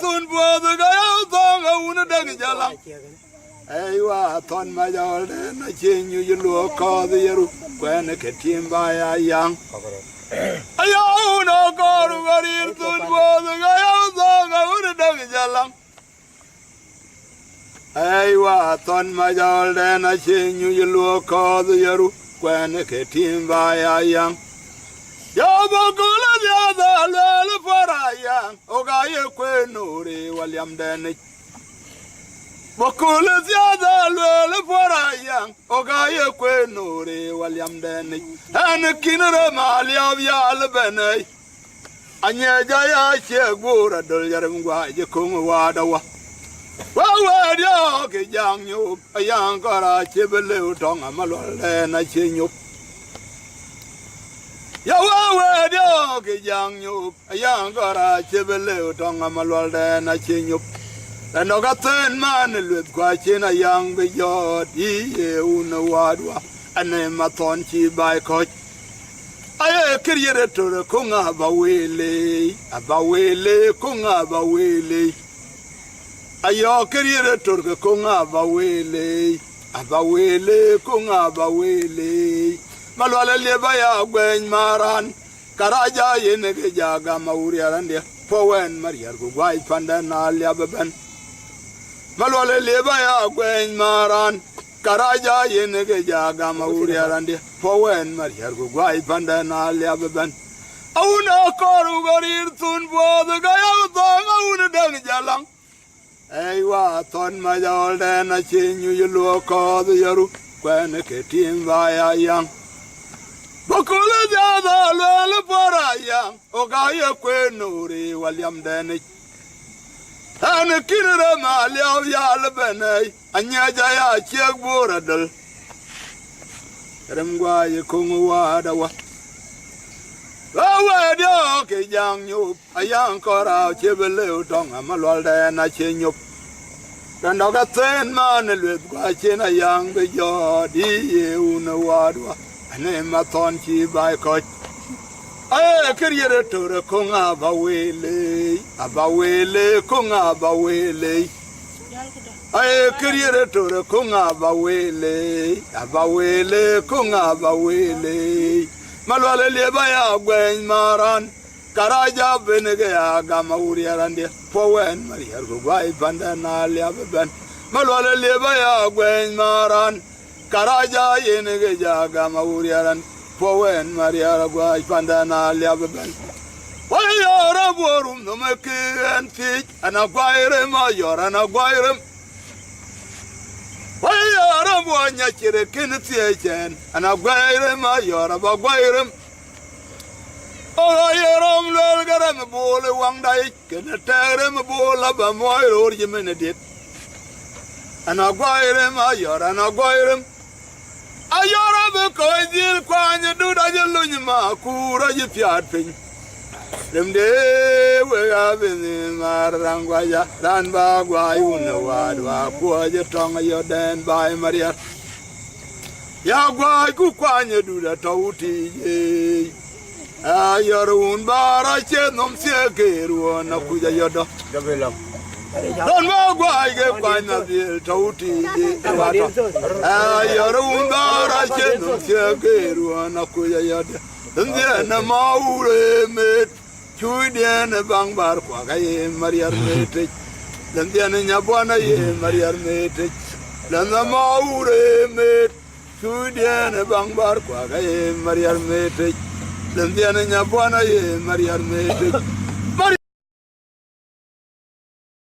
sun po the guy song I wanna dang jalang. Aywa ton my old and I change you look call the year when a team by a young. Ayo no God very soon po the guy song I wanna dang jalang. Aywa ton my old and I change you look call the year when a team by a young. Yabakula the other little for a young, Ogaya Quenuri, William Denny. Bakula the other little for a young, Ogaya Quenuri, William Denny. And the Kinner Malia of Yalabene. Anya Jaya Shagura, Dulyaramwa, Yakum Wadawa. Well, where young you, a young Gora, Chibilu, Tonga Malol, and I sing you. Yawa dog young you, a young Gora, Chibilu, Tonga Malol, and I sing you. And I got 10 man with Quachin, a young beyond, Una Wadwa, and then Matonchi by coach. I carried to the Kunga Bawele, Kunga Bawele. Ayo carried to the Kunga Bawele, Kunga Bawele. Malwala lebaya gwen maran karaja yenege jaga mauria rande powen maria gugwai pandan alia beben Malwala lebaya gwen maran karaja yenege jaga mauria rande powen maria gugwai pandan alia beben Auna koru gorir tun bo the gaya dong auna dang jalang Aywa ton majol den a chinyu yulu ko the yaru when a ketim vaya yang Bakula the other little for a young, Ogaya Quenuri, William Denny. And a Kinner Malia of Yalabene, and Yajaya Chiak Boradal. Remgua Yakumuadawa. Oh, where the young you, a young Cora, Chibilu, Tonga Malwalda, and a chin you. Then I got 10 man with Guachin, a young beyond, Una Wadwa. Name Matonchi by coach. I carried to the Kunga Bawele, Kunga Bawele. I carried to the Kunga Bawele, Kunga Bawele. Malwala Lebaya Gwen Maran, Karaja Benegaya Gamauria and the Powen Maria Guay Bandana Liaban. Malwala Lebaya Gwen Maran. Karaja yenege jaga mauriaran powen Maria Guay Pandana Liaban. Why are a borum no make and teach and acquire mayor and acquire him? Why are a one yachir kinetian and acquire mayor of acquire him? Oh, I am a bowl one day, can tear him a bowl of a moil or you minute. And acquire him mayor and acquire him. Ayora because you can't do that. You lose Kura, you fiat pin. Them day we have in Marangwaya, Ranbagua, you know what, poor your tongue, your den by Maria. Yagua, Kukwanya do that, Tauti. Your own bar, I said, no, Siakeru, and Akuja Yoda. Don't know why I get fine of the Tauti. Your own bar, I said, no, Siakeru, and Akuja Yoda. And then a Maure mate, Chudian, a Bangbar, Quagay, Maria Mate. Then the Anabana, Maria Mate. Then the Maure mate, Chudian, a Bangbar, Quagay, Maria Mate. Then the Anabana, Maria Mate.